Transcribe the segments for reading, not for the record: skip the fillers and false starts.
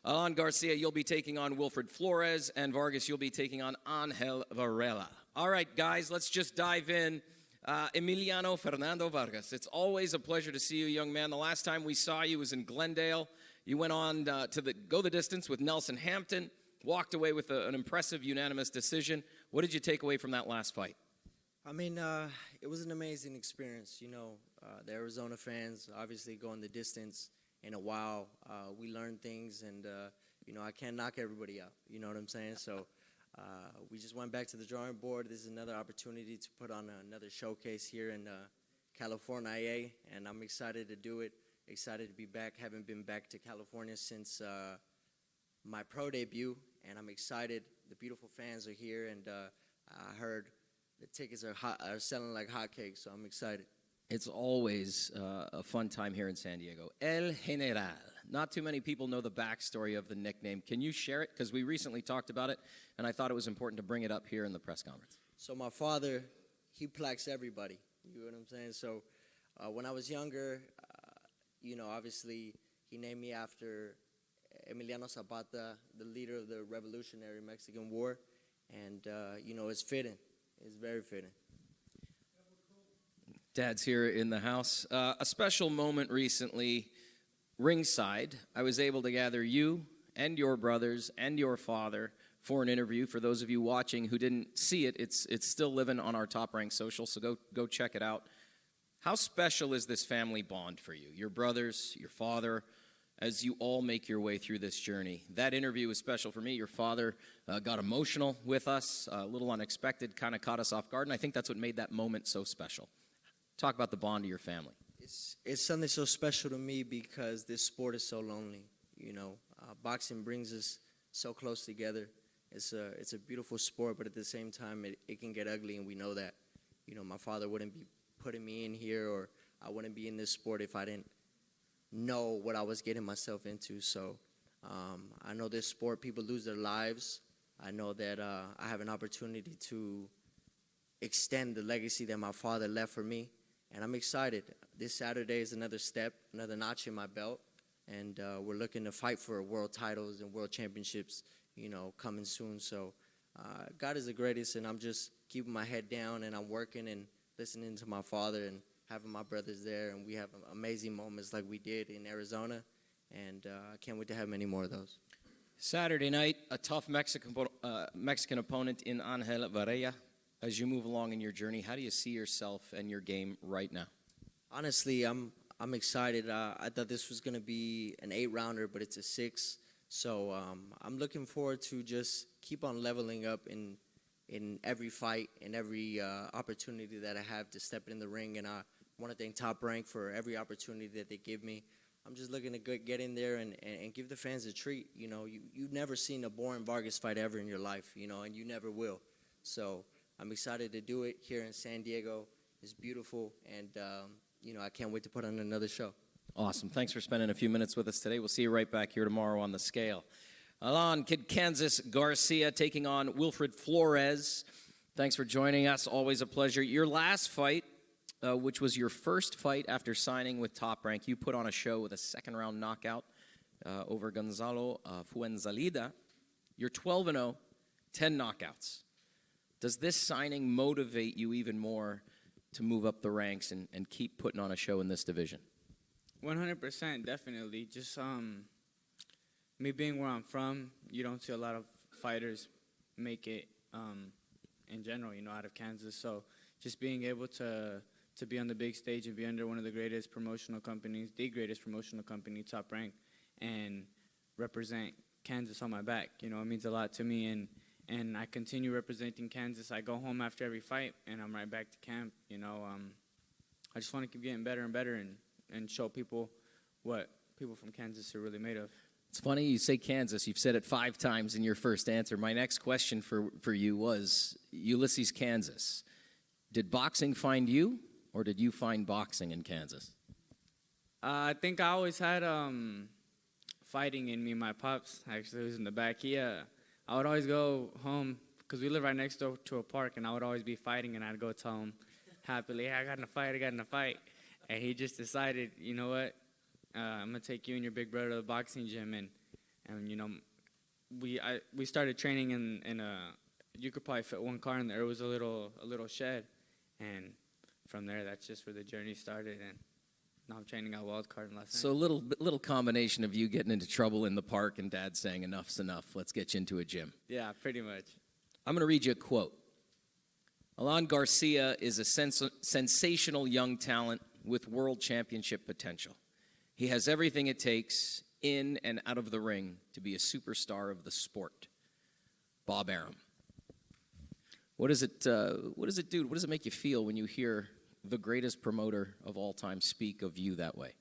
Alan Garcia, you'll be taking on Wilfred Flores, and Vargas, you'll be taking on Angel Varela. All right, guys, let's just dive in. Emiliano Fernando Vargas, it's always a pleasure to see you, young man. The last time we saw you was in Glendale. You went on to go the distance with Nelson Hampton, walked away with an impressive unanimous decision. What did you take away from that last fight? I mean, it was an amazing experience. You know, the Arizona fans obviously going the distance in a while. We learned things, and, you know, I can't knock everybody out. You know what I'm saying? So we just went back to the drawing board. This is another opportunity to put on another showcase here in California, and I'm excited to do it, excited to be back. Haven't been back to California since my pro debut, and I'm excited. The beautiful fans are here, and I heard the tickets are selling like hotcakes, so I'm excited. It's always a fun time here in San Diego. El General. Not too many people know the backstory of the nickname. Can you share it? Because we recently talked about it, and I thought it was important to bring it up here in the press conference. So my father, he plaques everybody. You know what I'm saying? So when I was younger, you know, obviously he named me after Emiliano Zapata, the leader of the Revolutionary Mexican War, and, you know, it's fitting. It's very fitting. Dad's here in the house. A special moment recently, ringside. I was able to gather you and your brothers and your father for an interview. For those of you watching who didn't see it, it's still living on our Top Rank social, so go check it out. How special is this family bond for you? Your brothers, your father, as you all make your way through this journey. That interview was special for me. Your father got emotional with us, a little unexpected, kind of caught us off guard, and I think that's what made that moment so special. Talk about the bond of your family. It's something so special to me because this sport is so lonely. You know, boxing brings us so close together. It's a beautiful sport, but at the same time, it can get ugly, and we know that. You know, my father wouldn't be putting me in here, or I wouldn't be in this sport if I didn't know what I was getting myself into. So I know this sport, people lose their lives. I know that I have an opportunity to extend the legacy that my father left for me, and I'm excited. This Saturday is another step, another notch in my belt, and we're looking to fight for world titles and world championships, you know, coming soon. So God is the greatest, and I'm just keeping my head down, and I'm working and listening to my father and having my brothers there, and we have amazing moments like we did in Arizona, and I can't wait to have many more of those. Saturday night, a tough Mexican opponent in Angel Varela. As you move along in your journey, how do you see yourself and your game right now? Honestly, I'm excited. I thought this was going to be an 8-rounder, but it's a 6. So I'm looking forward to just keep on leveling up in every fight and every opportunity that I have to step in the ring, and I want to thank Top Rank for every opportunity that they give me. I'm just looking to get in there and give the fans a treat. You know, you've never seen a boring Vargas fight ever in your life, you know, and you never will. So I'm excited to do it here in San Diego. It's beautiful, and, you know, I can't wait to put on another show. Awesome. Thanks for spending a few minutes with us today. We'll see you right back here tomorrow on the scale. Alan Kid Kansas Garcia taking on Wilfred Flores. Thanks for joining us. Always a pleasure. Your last fight, which was your first fight after signing with Top Rank, you put on a show with a second-round knockout over Gonzalo Fuenzalida. You're 12-0, 10 knockouts. Does this signing motivate you even more to move up the ranks and keep putting on a show in this division? 100%, definitely. Just me being where I'm from, you don't see a lot of fighters make it in general, you know, out of Kansas. So just being able to be on the big stage and be under one of the greatest promotional companies, the greatest promotional company, Top Rank, and represent Kansas on my back, you know, it means a lot to me. And I continue representing Kansas. I go home after every fight, and I'm right back to camp. You know, I just want to keep getting better and better and show people what people from Kansas are really made of. It's funny you say Kansas. You've said it 5 times in your first answer. My next question for you was Ulysses, Kansas. Did boxing find you, or did you find boxing in Kansas? I think I always had fighting in me. My pops actually was in the back. I would always go home because we live right next door to a park, and I would always be fighting, and I'd go tell him happily, hey, I got in a fight. And he just decided, you know what, I'm going to take you and your big brother to the boxing gym. And And we started training in a, you could probably fit one car in there. It was a little shed, and from there, that's just where the journey started. And now I'm training out wild card last night. So a little combination of you getting into trouble in the park and Dad saying enough's enough. Let's get you into a gym. Yeah, pretty much. I'm going to read you a quote. Alan Garcia is a sensational young talent with world championship potential. He has everything it takes in and out of the ring to be a superstar of the sport. Bob Arum. What does it do? What does it make you feel when you hear the greatest promoter of all time speak of you that way?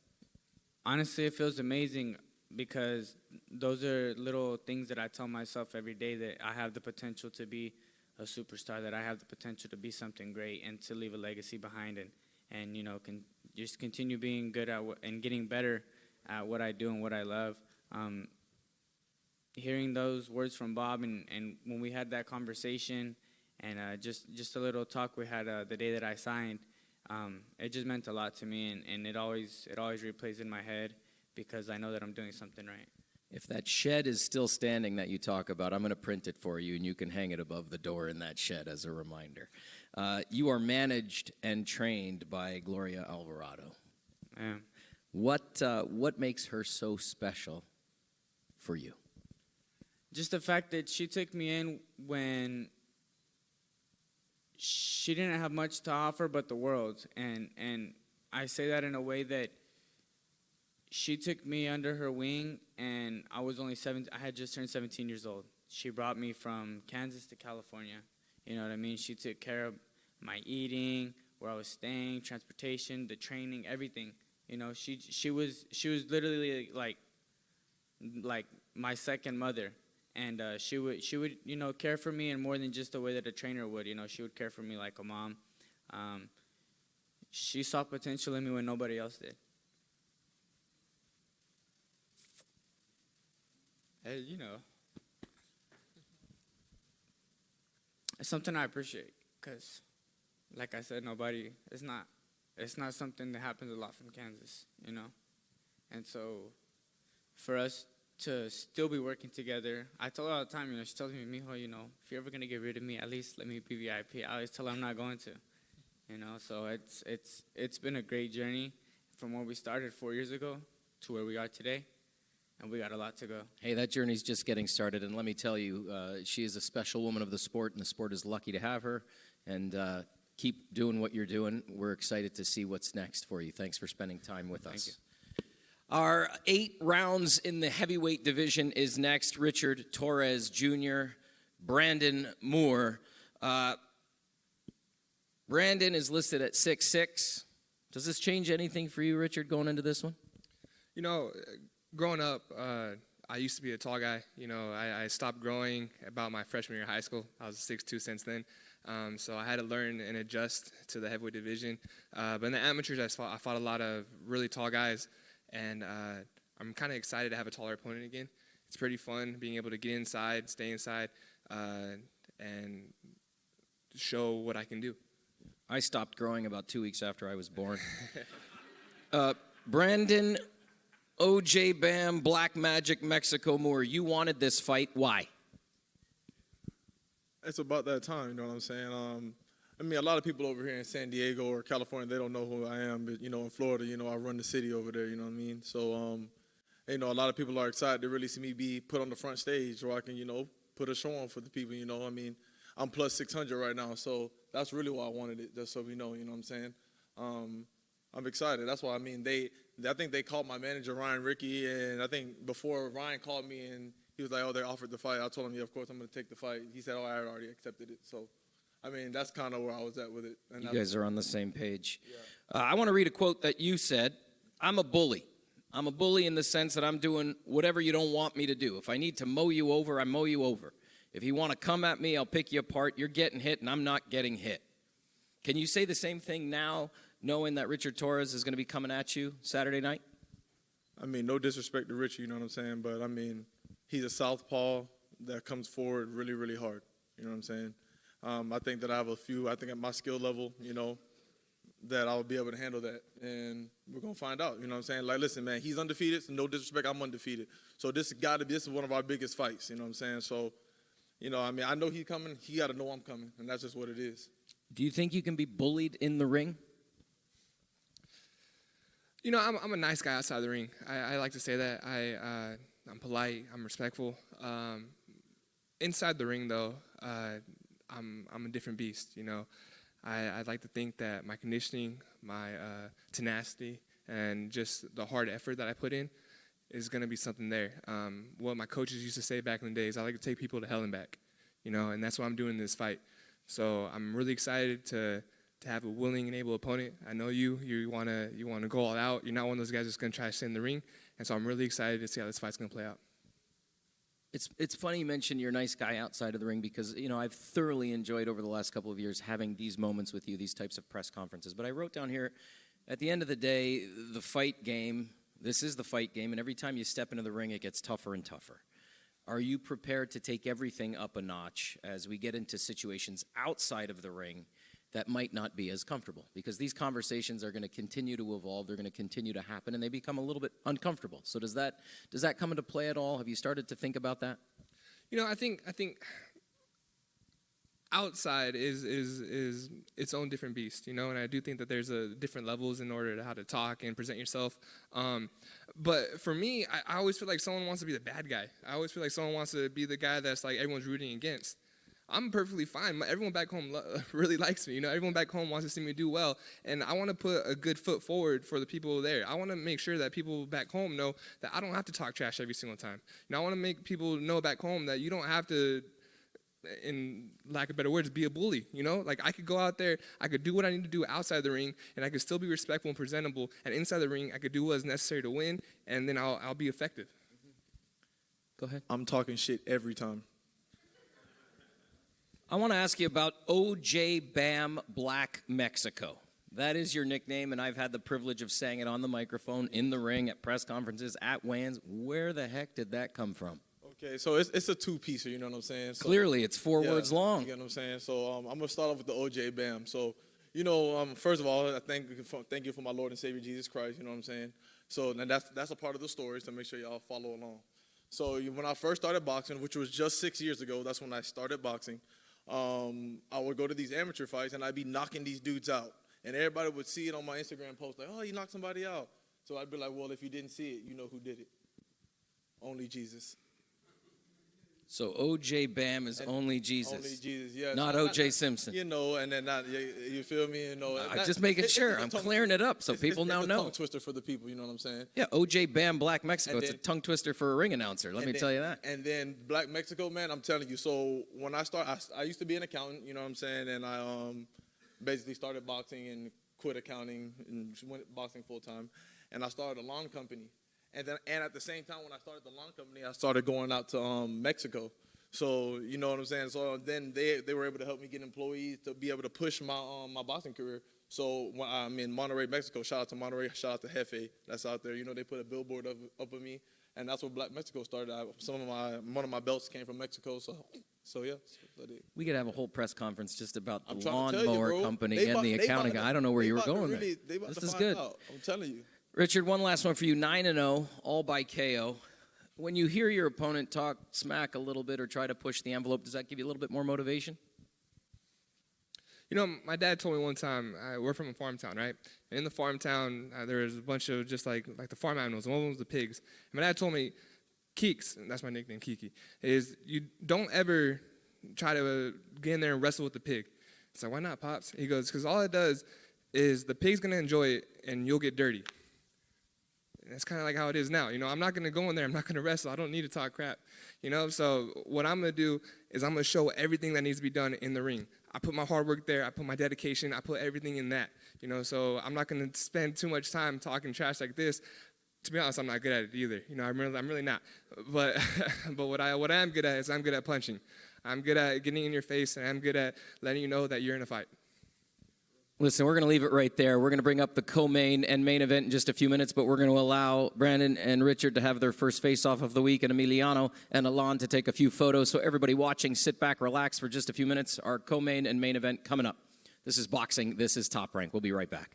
Honestly, it feels amazing because those are little things that I tell myself every day, that I have the potential to be a superstar, that I have the potential to be something great and to leave a legacy behind, and can just continue being good at and getting better at what I do and what I love. Hearing those words from Bob, and when we had that conversation, and just a little talk we had the day that I signed, it just meant a lot to me, and it always replays in my head because I know that I'm doing something right. If that shed is still standing that you talk about, I'm going to print it for you, and you can hang it above the door in that shed as a reminder. You are managed and trained by Gloria Alvarado. Yeah. What makes her so special for you? Just the fact that she took me in when she didn't have much to offer but the world, and I say that in a way that she took me under her wing, and I was only 7. I had just turned 17 years old. She brought me from Kansas to California. You know what I mean? She took care of my eating, where I was staying, transportation, the training, everything. She was literally like my second mother, and she would care for me in more than just the way that a trainer would. She would care for me like a mom. She saw potential in me when nobody else did. Hey, it's something I appreciate because, like I said, it's not something that happens a lot from Kansas, And so for us to still be working together, I tell her all the time, she tells me, Mijo, if you're ever going to get rid of me, at least let me be VIP. I always tell her I'm not going to, So it's been a great journey from where we started 4 years ago to where we are today. And we got a lot to go. Hey, that journey's just getting started, and let me tell you, she is a special woman of the sport, and the sport is lucky to have her. And keep doing what you're doing. We're excited to see what's next for you. Thanks for spending time with us. Thank you. Our 8 rounds in the heavyweight division is next. Richard Torres Jr., Brandon Moore. Brandon is listed at 6'6". Does this change anything for you, Richard, going into this one? Growing up, I used to be a tall guy. I stopped growing about my freshman year of high school. I was 6'2" since then. So I had to learn and adjust to the heavyweight division. But in the amateurs, I fought a lot of really tall guys. And I'm kind of excited to have a taller opponent again. It's pretty fun being able to get inside, stay inside, and show what I can do. I stopped growing about 2 weeks after I was born. Brandon OJ Bam, Black Magic, Mexico Moore, you wanted this fight. Why? It's about that time, you know what I'm saying? A lot of people over here in San Diego or California, they don't know who I am. But, in Florida, I run the city over there, you know what I mean? So, a lot of people are excited to really see me be put on the front stage where I can, put a show on for the people, I'm plus 600 right now, so that's really why I wanted it, just so we know, you know what I'm saying? I'm excited. That's why, I think they called my manager, Ryan Rickey, and I think before Ryan called me and he was like, oh, they offered the fight. I told him, yeah, of course, I'm going to take the fight. He said, oh, I had already accepted it. So, that's kind of where I was at with it. And you guys are on the same page. Yeah. I want to read a quote that you said. I'm a bully. I'm a bully in the sense that I'm doing whatever you don't want me to do. If I need to mow you over, I mow you over. If you want to come at me, I'll pick you apart. You're getting hit, and I'm not getting hit. Can you say the same thing now, knowing that Richard Torres is going to be coming at you Saturday night? No disrespect to Richie, you know what I'm saying? But, he's a southpaw that comes forward really, really hard. You know what I'm saying? I think that I think at my skill level, that I'll be able to handle that. And we're going to find out, you know what I'm saying? Like, listen, man, he's undefeated. So no disrespect, I'm undefeated. So this is one of our biggest fights, you know what I'm saying? So, you know, I mean, I know he's coming. He got to know I'm coming, and that's just what it is. Do you think you can be bullied in the ring? You know, I'm a nice guy outside the ring. I like to say that. I'm polite. I'm respectful. Inside the ring, though, I'm a different beast, you know. I'd like to think that my conditioning, my tenacity, and just the hard effort that I put in is going to be something there. What my coaches used to say back in the days, I like to take people to hell and back, you know, and that's what I'm doing in this fight. So I'm really excited to have a willing and able opponent. I know you want to go all out. You're not one of those guys that's going to try to stay in the ring, and so I'm really excited to see how this fight's going to play out. It's funny you mention you're a nice guy outside of the ring because, you know, I've thoroughly enjoyed over the last couple of years having these moments with you, these types of press conferences. But I wrote down here, at the end of the day, the fight game, this is the fight game, and every time you step into the ring, it gets tougher and tougher. Are you prepared to take everything up a notch as we get into situations outside of the ring that might not be as comfortable? Because these conversations are going to continue to evolve, they're going to continue to happen, and they become a little bit uncomfortable. So does that come into play at all? Have you started to think about that? You know, I think outside is its own different beast, you know, and I do think that there's different levels in order to how to talk and present yourself. But for me, I always feel like someone wants to be the bad guy. I always feel like someone wants to be the guy that's like everyone's rooting against. I'm perfectly fine. Everyone back home really likes me. You know, everyone back home wants to see me do well, and I want to put a good foot forward for the people there. I want to make sure that people back home know that I don't have to talk trash every single time. You know, I want to make people know back home that you don't have to, in lack of better words, be a bully. You know, like I could go out there, I could do what I need to do outside the ring, and I could still be respectful and presentable. And inside the ring, I could do what is necessary to win, and then I'll be effective. Go ahead. I'm talking shit every time. I want to ask you about OJ Bam Black Mexico. That is your nickname, and I've had the privilege of saying it on the microphone, in the ring, at press conferences, at weigh-ins. Where the heck did that come from? Okay, so it's a two-piecer, you know what I'm saying? So, Clearly, it's four words long. You know what I'm saying? So I'm going to start off with the OJ Bam. So, you know, first of all, I thank you for my Lord and Savior Jesus Christ, you know what I'm saying? So and that's a part of the story, so make sure y'all follow along. So when I first started boxing, which was just 6 years ago, that's when I started boxing. I would go to these amateur fights, and I'd be knocking these dudes out. And everybody would see it on my Instagram post, like, oh, you knocked somebody out. So I'd be like, well, if you didn't see it, you know who did it. Only Jesus. So O.J. Bam is only Jesus. Only Jesus, yes. Not O.J. Simpson. You know, and then you feel me? You know, I'm just making sure. I'm clearing it up so people now know. It's know. a tongue twister for the people, you know what I'm saying? Yeah, O.J. Bam Black Mexico. It's a tongue twister for a ring announcer. Let me tell you that. And then Black Mexico, man, I'm telling you. So when I used to be an accountant, you know what I'm saying? And I basically started boxing and quit accounting and went boxing full time. And I started a lawn company. And at the same time, when I started the lawn company, I started going out to Mexico. So, you know what I'm saying? So then they were able to help me get employees to be able to push my boxing career. So when I'm in Monterrey, Mexico, shout out to Monterrey, shout out to Jefe, that's out there. You know, they put a billboard up of me, and that's where Black Mexico started. One of my belts came from Mexico, so yeah. We could have a whole press conference just about the trying to tell you, lawnmower bro. company and the accounting. I don't know where you were going there. This is good. I'm telling you. Richard, one last one for you. 9-0, all by KO. When you hear your opponent talk smack a little bit or try to push the envelope, does that give you a little bit more motivation? You know, my dad told me one time, we're from a farm town, right? And in the farm town, there was a bunch of just like the farm animals. One of them was the pigs. And my dad told me, Keeks, and that's my nickname, Kiki, is you don't ever try to get in there and wrestle with the pig. It's like, why not, Pops? He goes, because all it does is the pig's going to enjoy it, and you'll get dirty. That's kind of like how it is now. You know, I'm not going to go in there. I'm not going to wrestle. I don't need to talk crap. You know, so what I'm going to do is I'm going to show everything that needs to be done in the ring. I put my hard work there. I put my dedication. I put everything in that. You know, so I'm not going to spend too much time talking trash like this. To be honest, I'm not good at it either. You know, I'm really not. But what I am good at is I'm good at punching. I'm good at getting in your face, and I'm good at letting you know that you're in a fight. Listen, we're going to leave it right there. We're going to bring up the co-main and main event in just a few minutes, but we're going to allow Brandon and Richard to have their first face-off of the week, and Emiliano and Alon to take a few photos. So everybody watching, sit back, relax for just a few minutes. Our co-main and main event coming up. This is Boxing. This is Top Rank. We'll be right back.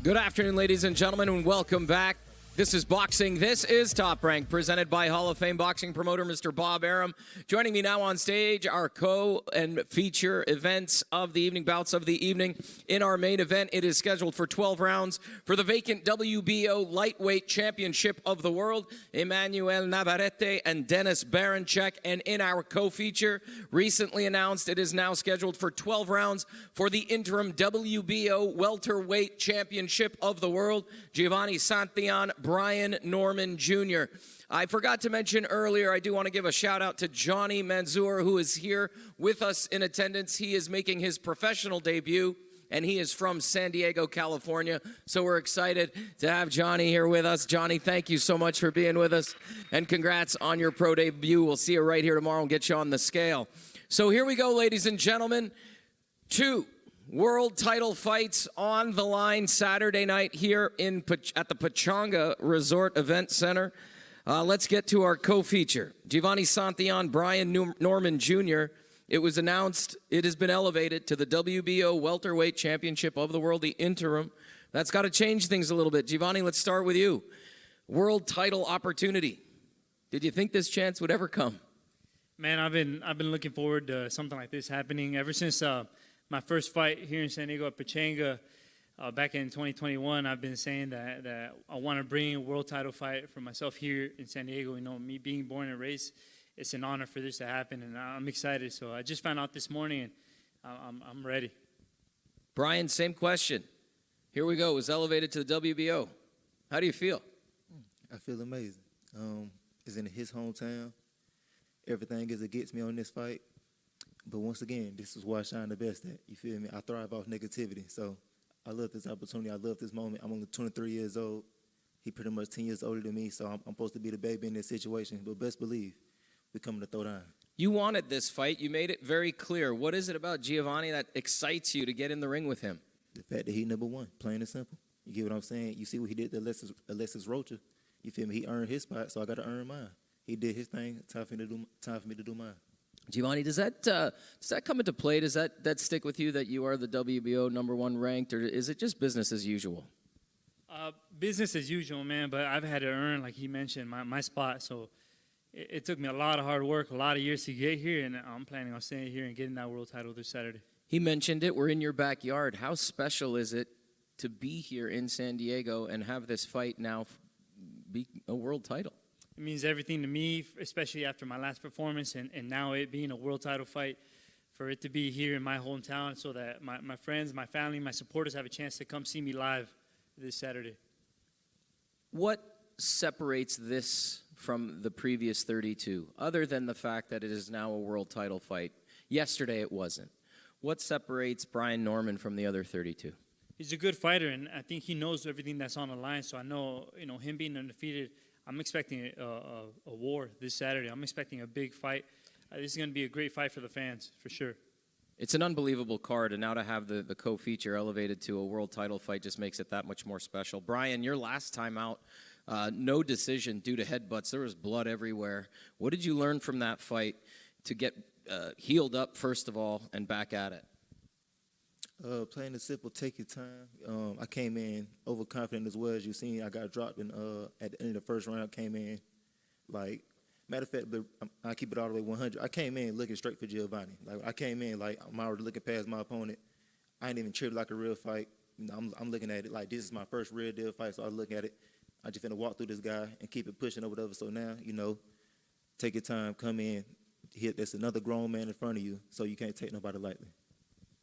Good afternoon, ladies and gentlemen, and welcome back. This is Boxing. This is Top Rank, presented by Hall of Fame boxing promoter Mr. Bob Arum. Joining me now on stage, our co- and feature events of the evening, bouts of the evening. In our main event, it is scheduled for 12 rounds for the vacant WBO Lightweight Championship of the World, Emanuel Navarrete and Berinchyk. And in our co-feature, recently announced, it is now scheduled for 12 rounds for the interim WBO Welterweight Championship of the World, Giovani Santillan, Brian Norman Jr. I forgot to mention earlier, I do want to give a shout out to Johnny Manzoor, who is here with us in attendance. He is making his professional debut, and he is from San Diego, California. So we're excited to have Johnny here with us. Johnny, thank you so much for being with us, and congrats on your pro debut. We'll see you right here tomorrow and get you on the scale. So here we go, ladies and gentlemen. 2 world title fights on the line Saturday night here at the Pechanga Resort Event Center. Let's get to our co-feature. Giovani Santillan, Brian Norman Jr. It was announced it has been elevated to the WBO Welterweight Championship of the World, the interim. That's got to change things a little bit. Giovani, let's start with you. World title opportunity. Did you think this chance would ever come? Man, I've been looking forward to something like this happening ever since my first fight here in San Diego at Pechanga back in 2021. I've been saying that I want to bring a world title fight for myself here in San Diego. You know, me being born and raised, it's an honor for this to happen, and I'm excited. So I just found out this morning, and I'm ready. Brian, same question. Here we go. It was elevated to the WBO. How do you feel? I feel amazing. It's in his hometown. Everything is against me on this fight. But once again, this is where I shine the best at. You feel me? I thrive off negativity. So I love this opportunity. I love this moment. I'm only 23 years old. He pretty much 10 years older than me, so I'm supposed to be the baby in this situation. But best believe, we're coming to throw down. You wanted this fight. You made it very clear. What is it about Giovani that excites you to get in the ring with him? The fact that he number one, plain and simple. You get what I'm saying? You see what he did to Alexis Rocha. You feel me? He earned his spot, so I got to earn mine. He did his thing. Time for me to do mine. Giovani, does that come into play? Does that stick with you that you are the WBO #1 ranked, or is it just business as usual? Business as usual, man, but I've had to earn, like he mentioned, my spot. So it took me a lot of hard work, a lot of years to get here, and I'm planning on staying here and getting that world title this Saturday. He mentioned it. We're in your backyard. How special is it to be here in San Diego and have this fight now be a world title? It means everything to me, especially after my last performance, and now it being a world title fight, for it to be here in my hometown so that my friends, my family, my supporters have a chance to come see me live this Saturday. What separates this from the previous 32, other than the fact that it is now a world title fight? Yesterday it wasn't. What separates Brian Norman from the other 32? He's a good fighter, and I think he knows everything that's on the line. So I know, him being undefeated, I'm expecting a war this Saturday. I'm expecting a big fight. This is going to be a great fight for the fans, for sure. It's an unbelievable card, and now to have the co-feature elevated to a world title fight just makes it that much more special. Brian, your last time out, no decision due to headbutts. There was blood everywhere. What did you learn from that fight to get healed up, first of all, and back at it? Plain and simple, take your time. I came in overconfident as well. As you seen, I got dropped at the end of the first round. Came in like, matter of fact, but I keep it all the way 100. I came in looking straight for Giovani. Like I came in like I'm already looking past my opponent. I ain't even treated it like a real fight. I'm looking at it like this is my first real deal fight. So I look at it. I just finna walk through this guy and keep it pushing or whatever. So now, take your time, come in. There's another grown man in front of you, so you can't take nobody lightly.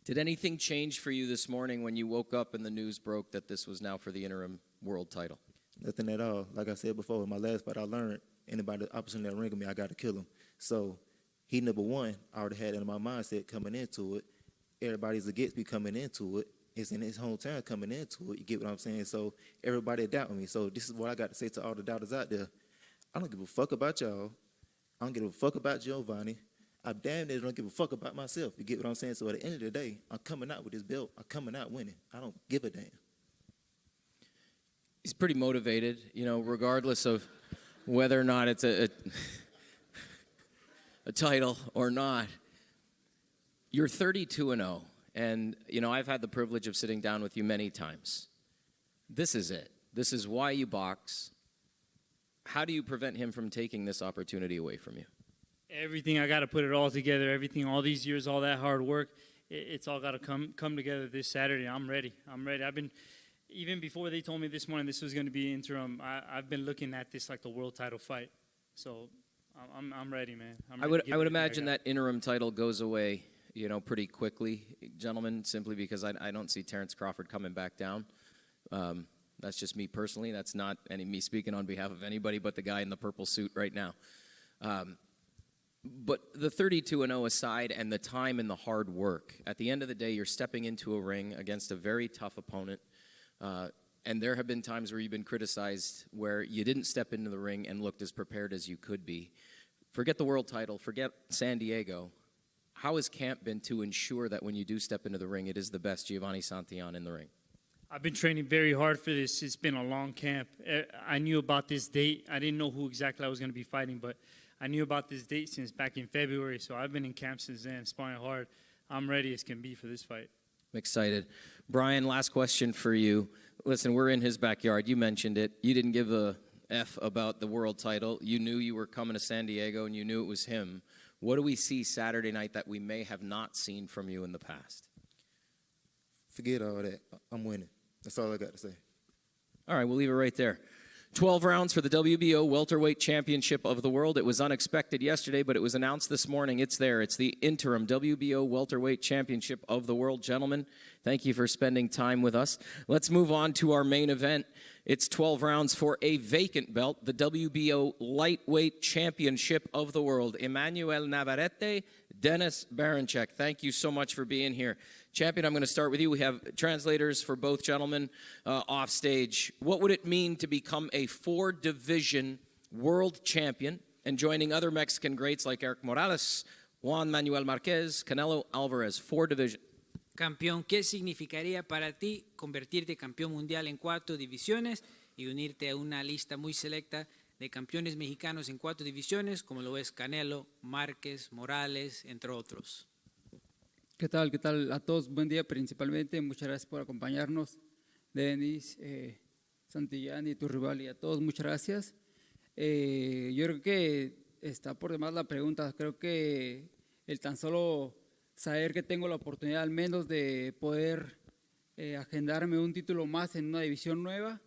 Did anything change for you this morning when you woke up and the news broke that this was now for the interim world title? Nothing at all. Like I said before, in my last fight, I learned anybody opposite that ring of me, I got to kill him. So he number one, I already had in my mindset coming into it. Everybody's against me coming into it. It's in his hometown coming into it. You get what I'm saying? So everybody doubting me. So this is what I got to say to all the doubters out there. I don't give a fuck about y'all. I don't give a fuck about Giovani. I damn near don't give a fuck about myself. You get what I'm saying? So at the end of the day, I'm coming out with this belt. I'm coming out winning. I don't give a damn. He's pretty motivated, regardless of whether or not it's a title or not. You're 32-0, and I've had the privilege of sitting down with you many times. This is it. This is why you box. How do you prevent him from taking this opportunity away from you? Everything, I got to put it all together. Everything, all these years, all that hard work, it's all got to come together this Saturday. I'm ready. I've been, even before they told me this morning this was going to be interim, I've been looking at this like the world title fight. So I'm ready, man. I would imagine that interim title goes away, pretty quickly, gentlemen, simply because I don't see Terrence Crawford coming back down. That's just me personally. That's not me speaking on behalf of anybody but the guy in the purple suit right now. But the 32-0 aside and the time and the hard work, at the end of the day, you're stepping into a ring against a very tough opponent. And there have been times where you've been criticized where you didn't step into the ring and looked as prepared as you could be. Forget the world title, forget San Diego. How has camp been to ensure that when you do step into the ring, it is the best Giovani Santillan in the ring? I've been training very hard for this. It's been a long camp. I knew about this date. I didn't know who exactly I was going to be fighting, but I knew about this date since back in February, so I've been in camp since then, sparring hard. I'm ready as can be for this fight. I'm excited. Brian, last question for you. Listen, we're in his backyard. You mentioned it. You didn't give a F about the world title. You knew you were coming to San Diego, and you knew it was him. What do we see Saturday night that we may have not seen from you in the past? Forget all that. I'm winning. That's all I got to say. All right, we'll leave it right there. 12 rounds for the WBO Welterweight Championship of the World. It was unexpected yesterday, but it was announced this morning. It's there. It's the interim WBO Welterweight Championship of the World. Gentlemen, thank you for spending time with us. Let's move on to our main event. It's 12 rounds for a vacant belt, the WBO Lightweight Championship of the World. Emanuel Navarrete, Berinchyk. Thank you so much for being here. Champion, I'm going to start with you. We have translators for both gentlemen off stage. What would it mean to become a 4-division world champion and joining other Mexican greats like Erik Morales, Juan Manuel Marquez, Canelo Alvarez? 4-division. Campeón, ¿qué significaría para ti convertirte campeón mundial en 4 divisiones y unirte a una lista muy selecta de campeones mexicanos en 4 divisiones, como lo es Canelo, Márquez, Morales, entre otros? ¿Qué tal? ¿Qué tal a todos? Buen día principalmente. Muchas gracias por acompañarnos. Denis, Santillan y tu rival y a todos, muchas gracias. Yo creo que está por demás la pregunta. Creo que el tan solo saber que tengo la oportunidad al menos de poder agendarme un título más en una división nueva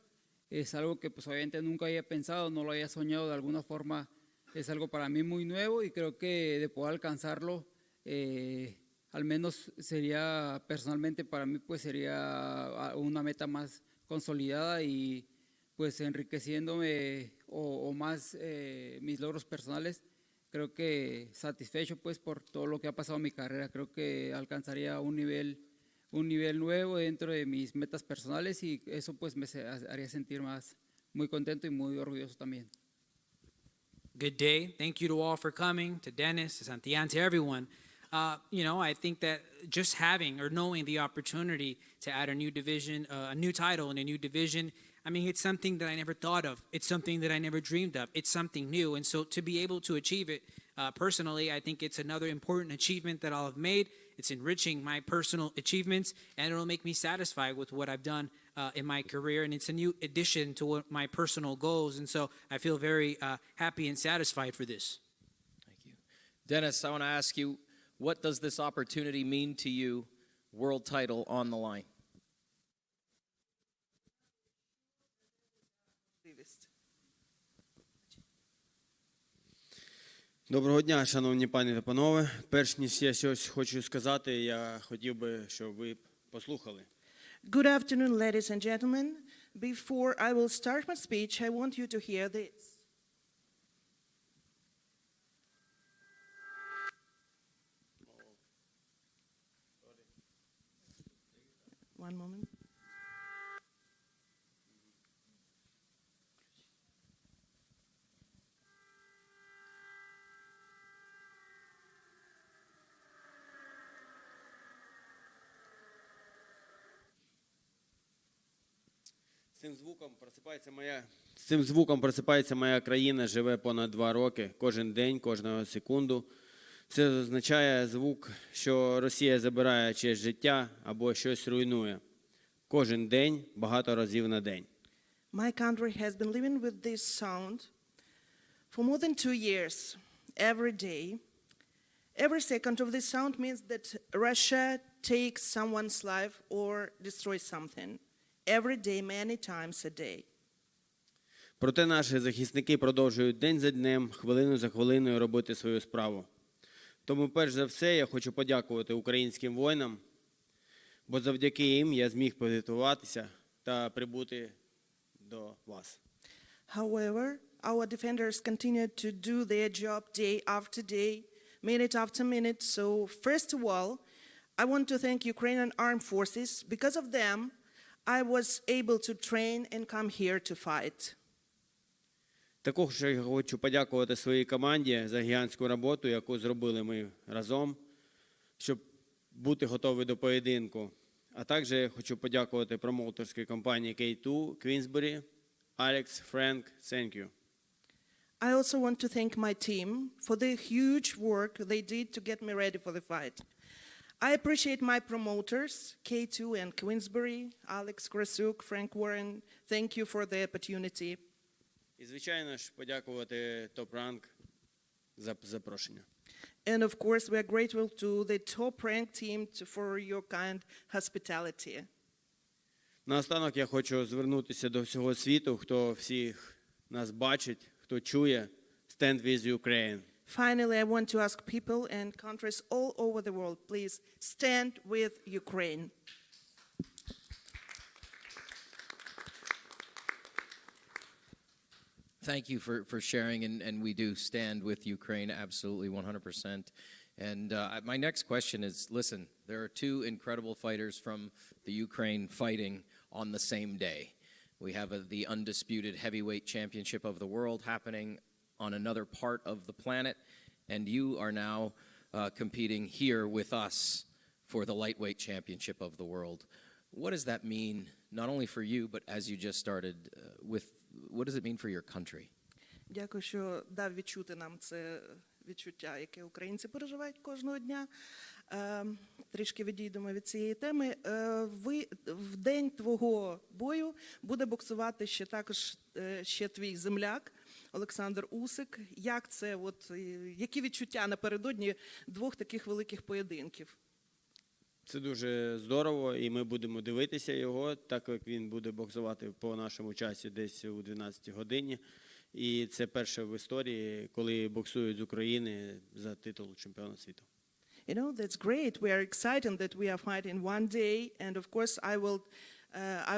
es algo que pues obviamente nunca había pensado, no lo había soñado de alguna forma. Es algo para mí muy nuevo y creo que de poder alcanzarlo al menos sería, personalmente para mí, pues sería una meta más consolidada y pues enriqueciéndome o más mis logros personales. Creo que satisfecho pues por todo lo que ha pasado en mi carrera. Creo que alcanzaría un nivel nuevo dentro de mis metas personales y eso pues me haría sentir más muy contento y muy orgulloso también. Good day. Thank you to all for coming, to Dennis, to Santillan, to everyone. I think that just having or knowing the opportunity to add a new division, a new title in a new division, I mean, it's something that I never thought of. It's something that I never dreamed of. It's something new. And so to be able to achieve it personally, I think it's another important achievement that I'll have made. It's enriching my personal achievements, and it'll make me satisfied with what I've done in my career. And it's a new addition to what my personal goals. And so I feel very happy and satisfied for this. Thank you. Dennis, I want to ask you, what does this opportunity mean to you, world title on the line? Доброго дня, шановні пані та панове. Перш ніж я щось хочу сказати, я хотів би, щоб ви послухали. Good afternoon, ladies and gentlemen. Before I will start my speech, I want you to hear this. One moment. Цим звуком просипається моя країна, живе понад 2 роки, кожен день, кожного секунду. Це означає звук, що Росія забирає чиєсь життя або щось руйнує. Кожен день, багато разів на день. My country has been living with this sound for more than 2 years, every day. Every second of this sound means that Russia takes someone's life or destroys something. Every day, many times a day. Проте наші захисники продовжують день за днем, хвилину за хвилиною робити свою справу. Тому перш за все я хочу подякувати українським воїнам, бо завдяки їм я зміг підготуватися та прибути до вас. However, our defenders continue to do their job day after day, minute after minute. So, first of all, I want to thank Ukrainian armed forces. Because of them, I was able to train and come here to fight. Також я хочу подякувати своїй команді за гігантську роботу, яку зробили ми разом, щоб бути готові до поєдинку. А також я хочу подякувати промоутерській компанії K2, Queensbury, Alex, Frank, thank you. I also want to thank my team for the huge work they did to get me ready for the fight. I appreciate my promoters, K2 and Queensbury, Alex Krasuk, Frank Warren. Thank you for the opportunity. І, звичайно ж, подякувати Top Rank за запрошення. And of course, we are grateful to the Top Rank team for your kind hospitality. Наостанок я хочу звернутися до всього світу, хто всіх нас бачить, хто чує. Stand with Ukraine. Finally, I want to ask people and countries all over the world, please stand with Ukraine. Thank you for sharing, and we do stand with Ukraine, absolutely 100%. And my next question is, listen, there are two incredible fighters from the Ukraine fighting on the same day. We have the undisputed heavyweight championship of the world happening on another part of the planet, and you are now competing here with us for the lightweight championship of the world. What does that mean, not only for you, but as you just started, what does it mean for your country? Дякую, що дав відчути нам це відчуття, яке українці переживають кожного дня. Трішки відійдемо від цієї теми. В день твого бою буде боксувати ще твій земляк Олександр Усик. Як це, які відчуття напередодні двох таких великих поєдинків? Це дуже здорово, і ми будемо дивитися його, так як він буде боксувати по нашому часі десь у 12 годині. І це перше в історії, коли боксують з України за титул чемпіона світу. You know, that's great. We are excited that we are fighting one day, and of course I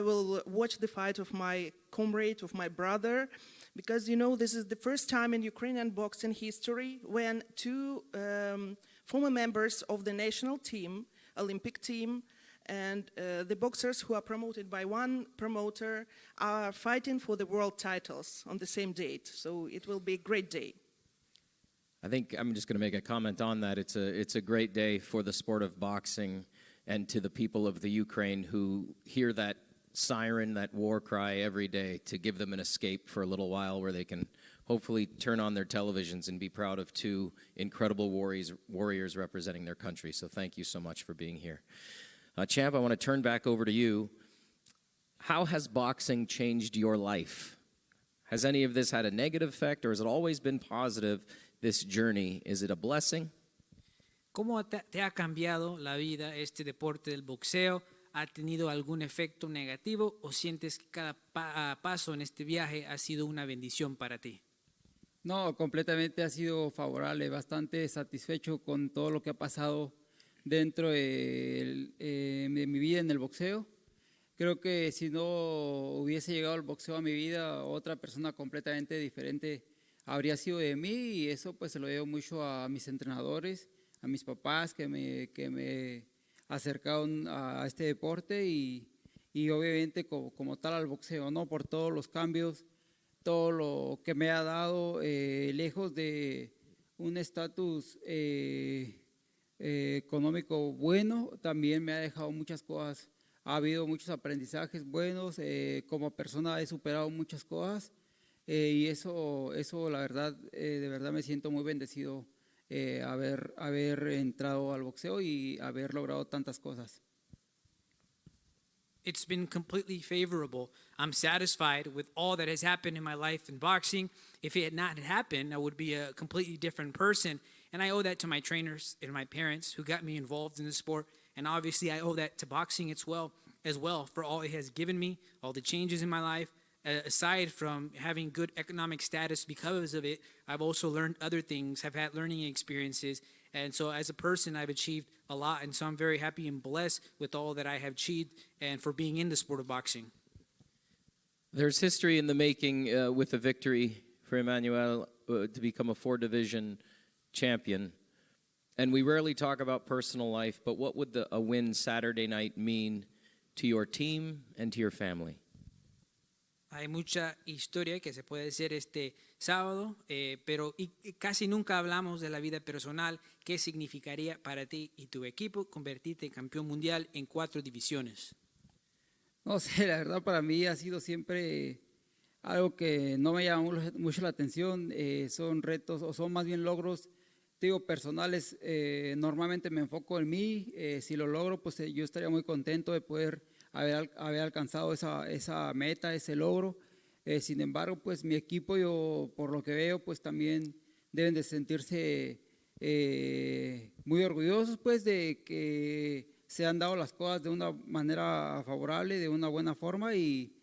will watch the fight of my comrade, of my brother, because you know this is the first time in Ukrainian boxing history when two former members of the national team, Olympic team, and the boxers who are promoted by one promoter are fighting for the world titles on the same date. So it will be a great day. I think I'm just going to make a comment on that. It's a great day for the sport of boxing and to the people of the Ukraine who hear that siren, that war cry every day, to give them an escape for a little while where they can hopefully turn on their televisions and be proud of two incredible warriors representing their country. So thank you so much for being here. Champ, I want to turn back over to you. How has boxing changed your life? Has any of this had a negative effect, or has it always been positive, this journey? Is it a blessing? ¿Cómo te ha cambiado la vida este deporte del boxeo? ¿Ha tenido algún efecto negativo o sientes que cada paso en este viaje ha sido una bendición para ti? No, completamente ha sido favorable, bastante satisfecho con todo lo que ha pasado dentro de mi vida en el boxeo. Creo que si no hubiese llegado el boxeo a mi vida, otra persona completamente diferente habría sido de mí, y eso pues se lo debo mucho a mis entrenadores, a mis papás que me acercaron a este deporte y obviamente como tal al boxeo, ¿no? Por todos los cambios, todo lo que me ha dado, lejos de un estatus económico bueno, también me ha dejado muchas cosas. Ha habido muchos aprendizajes buenos, como persona he superado muchas cosas, y eso la verdad, de verdad me siento muy bendecido haber entrado al boxeo y haber logrado tantas cosas. It's been completely favorable. I'm satisfied with all that has happened in my life in boxing. If it had not happened, I would be a completely different person. And I owe that to my trainers and my parents who got me involved in the sport. And obviously I owe that to boxing as well for all it has given me, all the changes in my life. Aside from having good economic status because of it, I've also learned other things, have had learning experiences. And so as a person, I've achieved a lot. And so I'm very happy and blessed with all that I have achieved and for being in the sport of boxing. There's history in the making with a victory for Emanuel to become a 4-division champion. And we rarely talk about personal life, but what would a win Saturday night mean to your team and to your family? Hay mucha historia que se puede hacer este sábado, pero casi nunca hablamos de la vida personal. ¿Qué significaría para ti y tu equipo convertirte en campeón mundial en 4 divisiones? No sé, la verdad para mí ha sido siempre algo que no me llama mucho la atención. Son retos o son más bien logros, digo, personales. Normalmente me enfoco en mí. Si lo logro, pues yo estaría muy contento de poder haber alcanzado esa meta, ese logro. Sin embargo, pues mi equipo, yo por lo que veo, pues también deben de sentirse muy orgullosos, pues de que se han dado las cosas de una manera favorable, de una buena forma y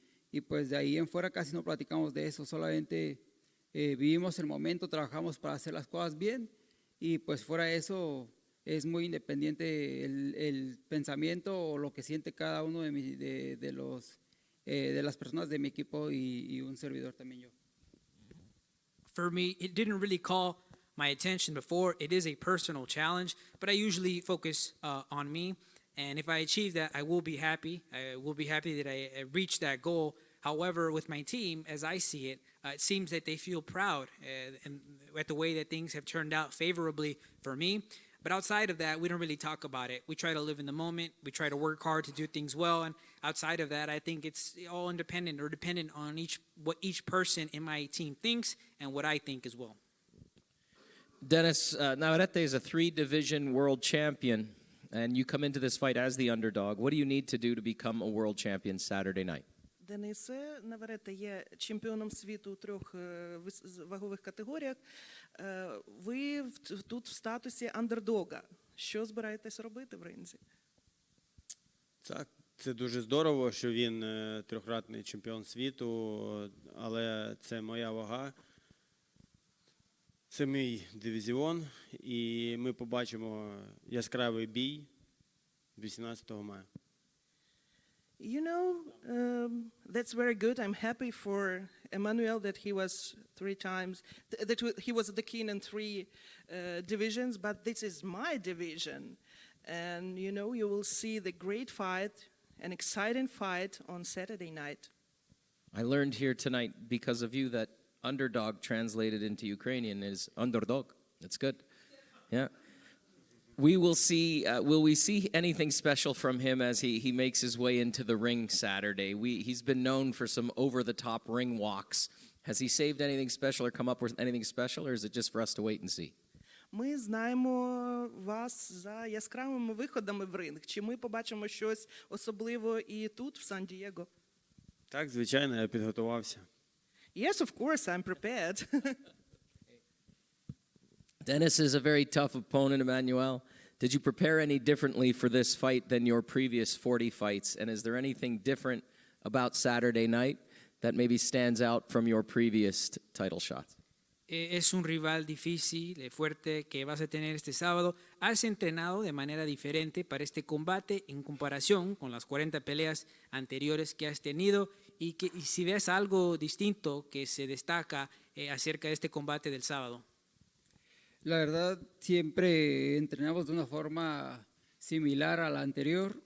pues de ahí en fuera casi no platicamos de eso, solamente vivimos el momento, trabajamos para hacer las cosas bien y pues fuera de eso es muy independiente el pensamiento o lo que siente cada uno de las personas de mi equipo y un servidor también yo. For me, it didn't really call my attention before. It is a personal challenge, but I usually focus on me. And if I achieve that, I will be happy. I will be happy that I reached that goal. However, with my team, as I see it, it seems that they feel proud at the way that things have turned out favorably for me. But outside of that, we don't really talk about it. We try to live in the moment. We try to work hard to do things well. And outside of that, I think it's all independent or dependent on what each person in my team thinks and what I think as well. Dennis, Navarrete is a 3-division world champion, and you come into this fight as the underdog. What do you need to do to become a world champion Saturday night? Денисе, Наvarrete є чемпіоном світу у 3 вагових категоріях. Ви тут в статусі андердога. Що збираєтесь робити в ринзі? Так, це дуже здорово, що він трьохкратний чемпіон світу, але це моя вага. Це мій дивізіон, і ми побачимо яскравий бій 18 мая. You know, that's very good. I'm happy for Emanuel that he was 3 times, that he was the king in 3 divisions, but this is my division. And, you know, you will see the great fight, an exciting fight on Saturday night. I learned here tonight because of you that underdog translated into Ukrainian is underdog. That's good. Yeah. We will see, will we see anything special from him as he makes his way into the ring Saturday? He's been known for some over-the-top ring walks. Has he saved anything special or come up with anything special, or is it just for us to wait and see? Ми знаємо вас за яскравими виходами в ринг. Чи ми побачимо щось особливе і тут, в Сан-Дієго? Так, звичайно, я підготувався. Yes, of course, I'm prepared. Dennis is a very tough opponent, Emanuel. Did you prepare any differently for this fight than your previous 40 fights? And is there anything different about Saturday night that maybe stands out from your previous title shots? Es un rival difícil, fuerte que vas a tener este sábado. ¿Has entrenado de manera diferente para este combate en comparación con las 40 peleas anteriores que has tenido? Y si ves algo distinto que se destaca acerca de este combate del sábado. La verdad, siempre entrenamos de una forma similar a la anterior.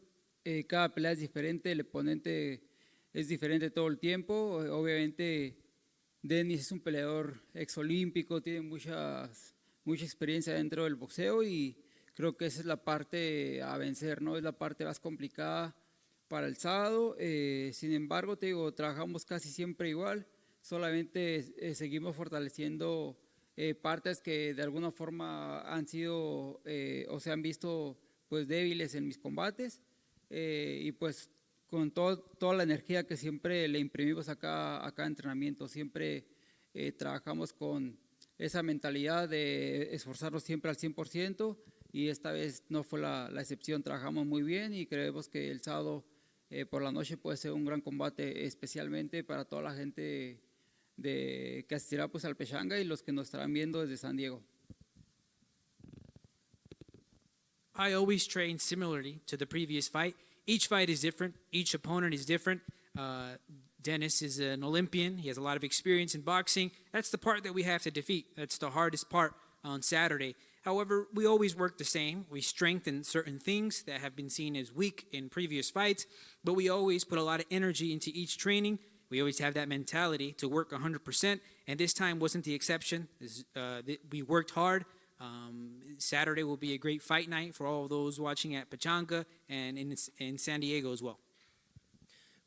Cada pelea es diferente, el oponente es diferente todo el tiempo. Obviamente, Dennis es un peleador exolímpico, tiene mucha experiencia dentro del boxeo y creo que esa es la parte a vencer, ¿no? Es la parte más complicada para el sábado. Sin embargo, te digo, trabajamos casi siempre igual, solamente seguimos fortaleciendo partes que de alguna forma han sido o se han visto pues débiles en mis combates y pues con toda la energía que siempre le imprimimos a cada entrenamiento, siempre trabajamos con esa mentalidad de esforzarnos siempre al 100% y esta vez no fue la excepción, trabajamos muy bien y creemos que el sábado por la noche puede ser un gran combate especialmente para toda la gente que asistirá pues al Pechanga y los que nos estarán viendo desde San Diego. I always train similarly to the previous fight. Each fight is different. Each opponent is different. Dennis is an Olympian. He has a lot of experience in boxing. That's the part that we have to defeat. That's the hardest part on Saturday. However, we always work the same. We strengthen certain things that have been seen as weak in previous fights, but we always put a lot of energy into each training. We always have that mentality to work 100%, and this time wasn't the exception. We worked hard. Saturday will be a great fight night for all of those watching at Pechanga and in San Diego as well.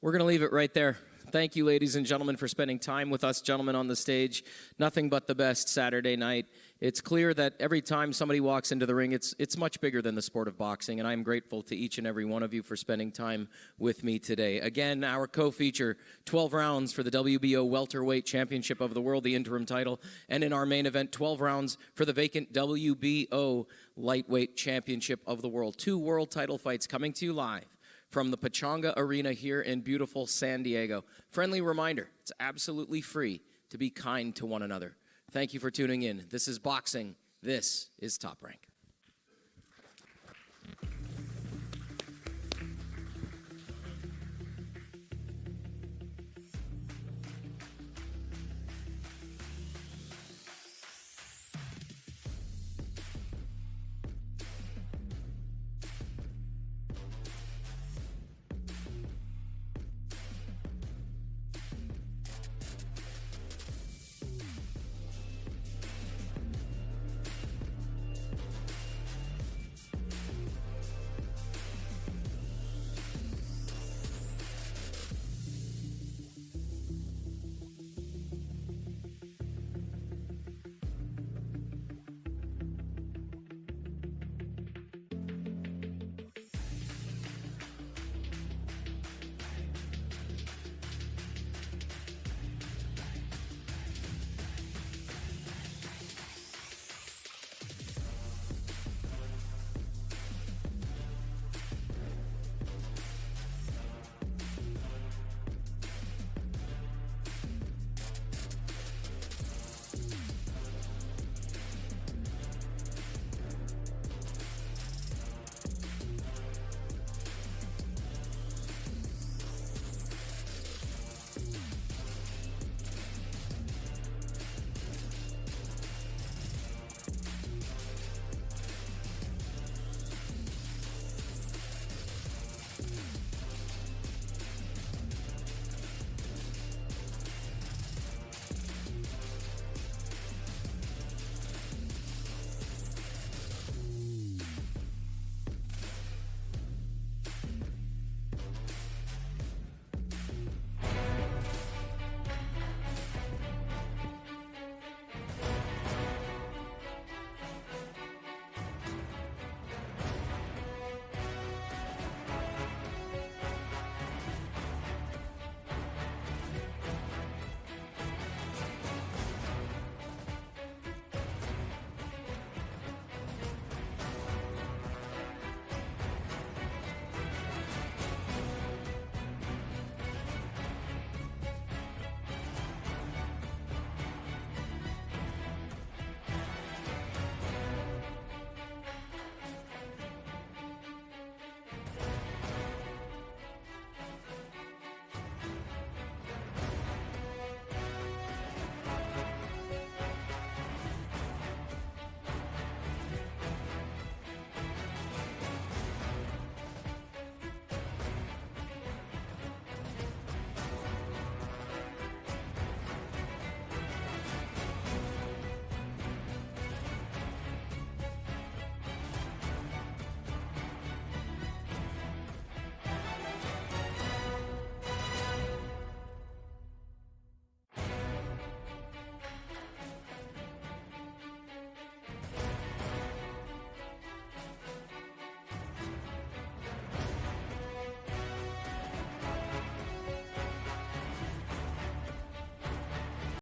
We're going to leave it right there. Thank you, ladies and gentlemen, for spending time with us, gentlemen, on the stage. Nothing but the best Saturday night. It's clear that every time somebody walks into the ring, it's much bigger than the sport of boxing, and I'm grateful to each and every one of you for spending time with me today. Again, our co-feature, 12 rounds for the WBO Welterweight Championship of the World, the interim title, and in our main event, 12 rounds for the vacant WBO Lightweight Championship of the World. 2 world title fights coming to you live from the Pechanga Arena here in beautiful San Diego. Friendly reminder, it's absolutely free to be kind to one another. Thank you for tuning in. This is Boxing. This is Top Rank.